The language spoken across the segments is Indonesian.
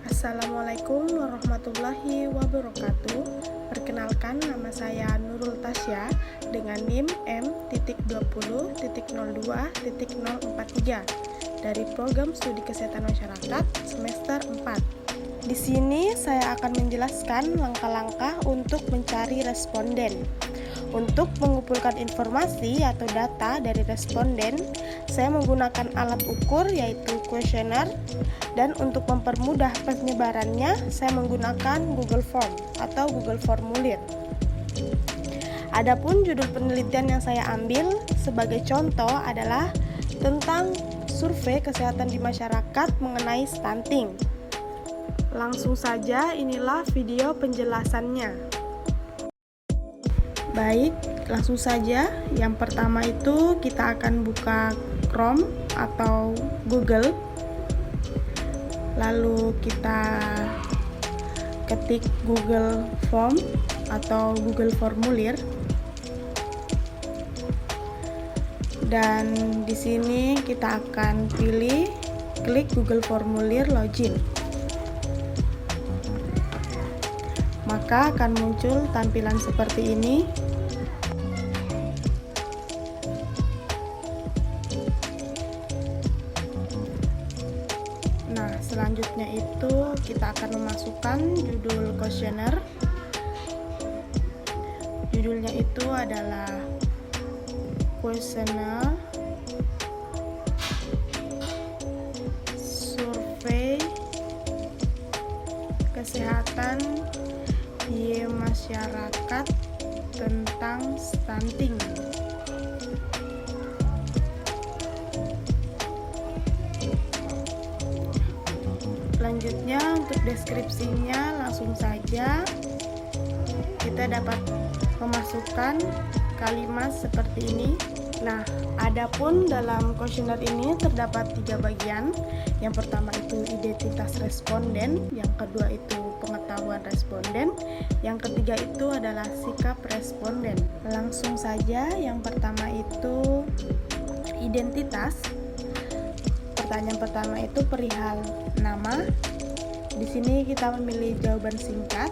Assalamualaikum warahmatullahi wabarakatuh. Perkenalkan, nama saya Nurul Tasya dengan NIM M.20.02.043 dari Program Studi Kesehatan Masyarakat semester 4. Di sini saya akan menjelaskan langkah-langkah untuk mencari responden. Untuk mengumpulkan informasi atau data dari responden, saya menggunakan alat ukur yaitu kuesioner, dan untuk mempermudah penyebarannya, saya menggunakan Google Form atau Google Formulir. Adapun judul penelitian yang saya ambil sebagai contoh adalah tentang survei kesehatan di masyarakat mengenai stunting. Langsung saja, inilah video penjelasannya. Baik, langsung saja. Yang pertama itu kita akan buka Chrome atau Google. Lalu kita ketik Google Form atau Google Formulir. Dan di sini kita akan pilih klik Google Formulir Login. Maka akan muncul tampilan seperti ini. Nah, selanjutnya itu kita akan memasukkan judul kuesioner. Judulnya itu adalah kuesioner survei kesehatan di masyarakat tentang stunting. Selanjutnya untuk deskripsinya langsung saja kita dapat memasukkan kalimat seperti ini. Nah, adapun dalam kuesioner ini terdapat 3 bagian. Yang pertama itu identitas responden, yang kedua itu pengetahuan responden, yang ketiga itu adalah sikap responden. Langsung saja, yang pertama itu identitas. Pertanyaan pertama itu perihal nama. Di sini kita memilih jawaban singkat.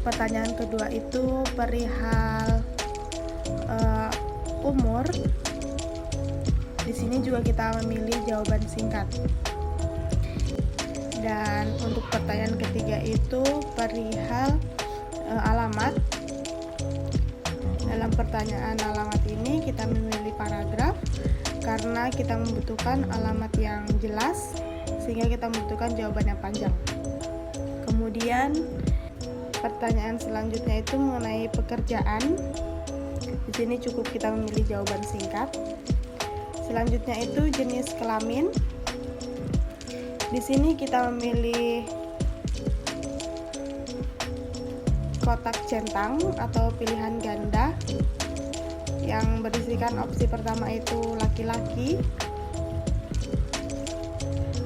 Pertanyaan kedua itu perihal umur. Di sini juga kita memilih jawaban singkat. Dan untuk pertanyaan ketiga itu perihal alamat. Dalam pertanyaan alamat ini kita memilih paragraf karena kita membutuhkan alamat yang jelas, sehingga kita membutuhkan jawaban yang panjang. Kemudian pertanyaan selanjutnya itu mengenai pekerjaan. Di sini cukup kita memilih jawaban singkat. Selanjutnya itu jenis kelamin. Di sini kita memilih kotak centang atau pilihan ganda yang berisikan opsi pertama itu laki-laki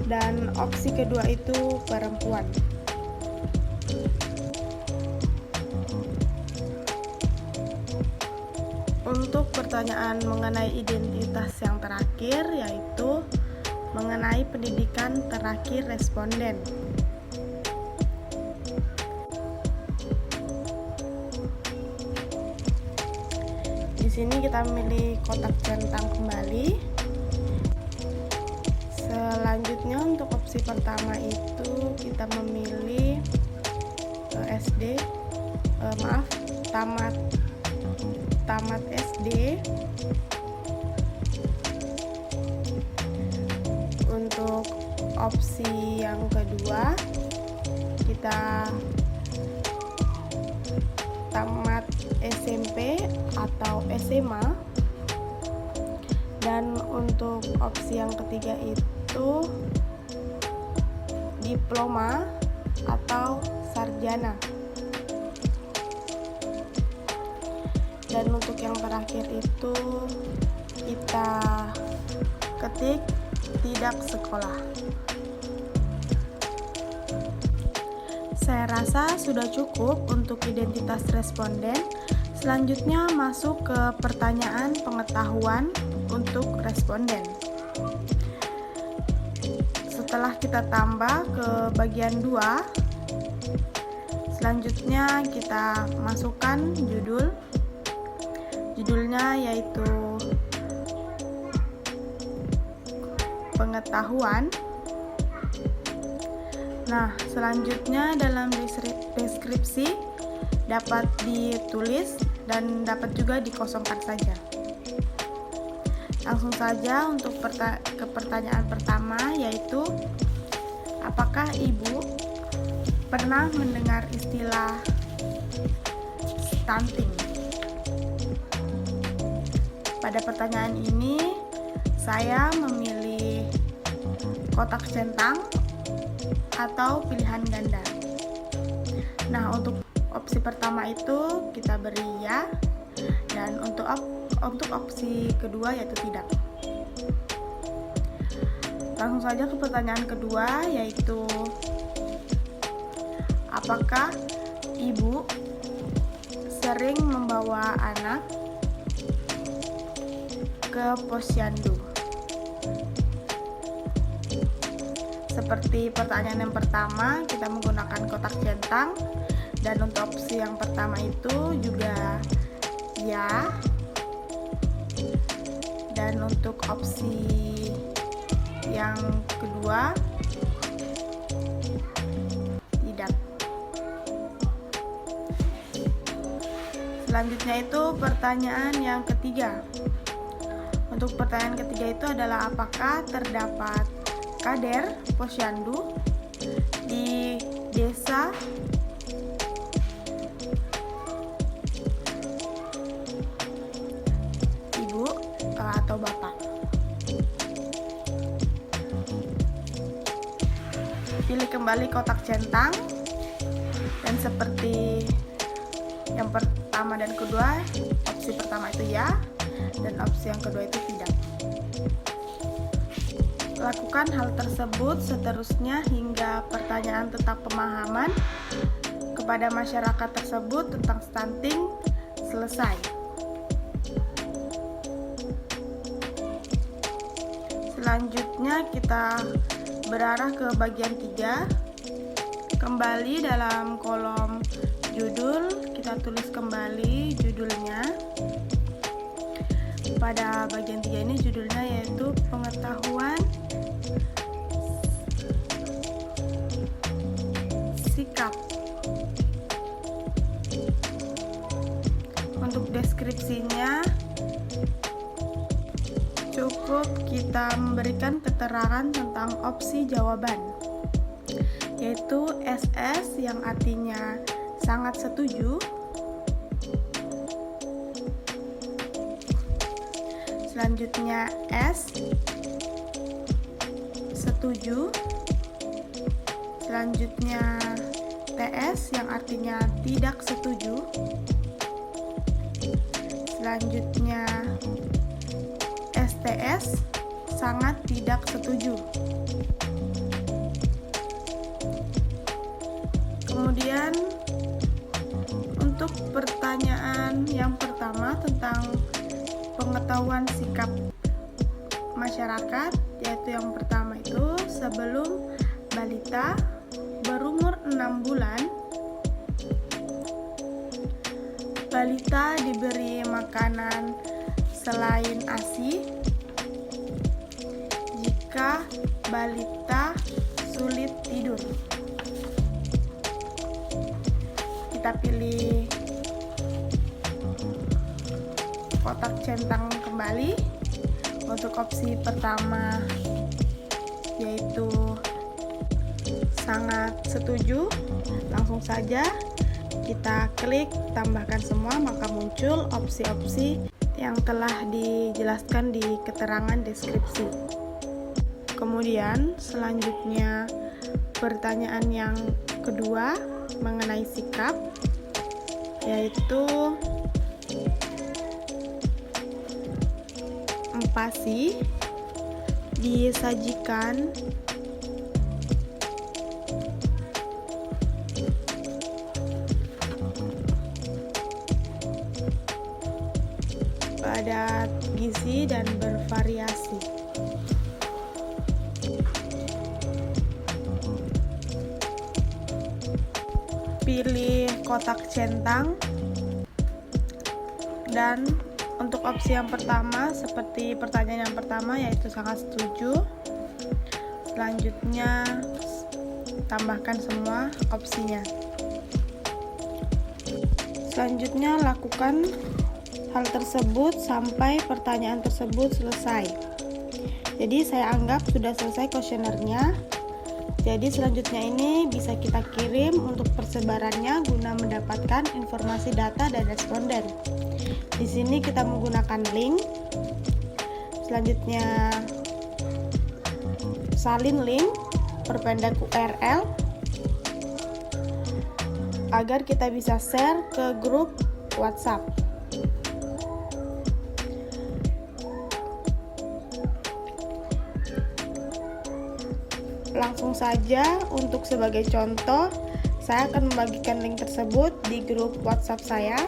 dan opsi kedua itu perempuan. Untuk pertanyaan mengenai identitas yang terakhir yaitu mengenai pendidikan terakhir responden. Di sini kita memilih kotak centang kembali. Selanjutnya untuk opsi pertama itu kita memilih tamat SD. Untuk opsi yang kedua kita tamat SMP atau SMA, dan untuk opsi yang ketiga itu diploma atau sarjana. Dan untuk yang terakhir itu kita ketik tidak sekolah. Saya rasa sudah cukup untuk identitas responden. Selanjutnya masuk ke pertanyaan pengetahuan untuk responden. Setelah kita tambah ke bagian 2, selanjutnya kita masukkan judulnya yaitu pengetahuan. Nah, selanjutnya dalam deskripsi dapat ditulis dan dapat juga dikosongkan saja. Langsung saja untuk ke pertanyaan pertama, yaitu apakah Ibu pernah mendengar istilah stunting? Pada pertanyaan ini saya memilih kotak centang atau pilihan ganda. Nah, untuk opsi pertama itu kita beri ya, dan untuk opsi kedua yaitu tidak. Langsung saja ke pertanyaan kedua, yaitu apakah Ibu sering membawa anak ke posyandu? Seperti pertanyaan yang pertama, kita menggunakan kotak centang, dan untuk opsi yang pertama itu juga ya, dan untuk opsi yang kedua tidak. Selanjutnya itu pertanyaan yang ketiga. Untuk pertanyaan ketiga itu adalah apakah terdapat kader posyandu di desa Ibu atau Bapak. Pilih kembali kotak centang, dan seperti yang pertama dan kedua, opsi pertama itu ya, dan opsi yang kedua itu tidak. Lakukan hal tersebut seterusnya hingga pertanyaan tentang pemahaman kepada masyarakat tersebut tentang stunting selesai. Selanjutnya kita berarah ke bagian 3. Kembali dalam kolom judul, kita tulis kembali judulnya. Pada bagian 3 ini judulnya yaitu pengetahuan sikap. Untuk deskripsinya cukup kita memberikan keterangan tentang opsi jawaban, yaitu SS yang artinya sangat setuju, selanjutnya S setuju, selanjutnya TS yang artinya tidak setuju, selanjutnya STS sangat tidak setuju. Kemudian untuk pertanyaan yang pertama tentang pengetahuan sikap masyarakat, yaitu yang pertama itu sebelum balita berumur 6 bulan, balita diberi makanan selain ASI jika balita sulit tidur. Kita pilih kotak centang kembali. Untuk opsi pertama yaitu sangat setuju, langsung saja kita klik tambahkan semua, maka muncul opsi-opsi yang telah dijelaskan di keterangan deskripsi. Kemudian selanjutnya pertanyaan yang kedua mengenai sikap, yaitu empati disajikan padat gizi dan bervariasi. Pilih kotak centang, dan untuk opsi yang pertama seperti pertanyaan yang pertama yaitu sangat setuju. Selanjutnya tambahkan semua opsinya. Selanjutnya lakukan hal tersebut sampai pertanyaan tersebut selesai. Jadi saya anggap sudah selesai kuesionernya. Jadi selanjutnya ini bisa kita kirim untuk persebarannya guna mendapatkan informasi data dan responden. Di sini kita menggunakan link. Selanjutnya salin link, perpendek URL, agar kita bisa share ke grup WhatsApp. Langsung saja untuk sebagai contoh, saya akan membagikan link tersebut di grup WhatsApp saya.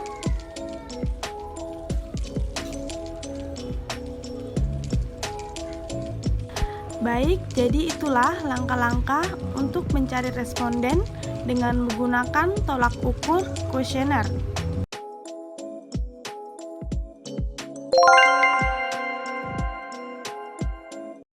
Baik, jadi itulah langkah-langkah untuk mencari responden dengan menggunakan tolak ukur kuesioner.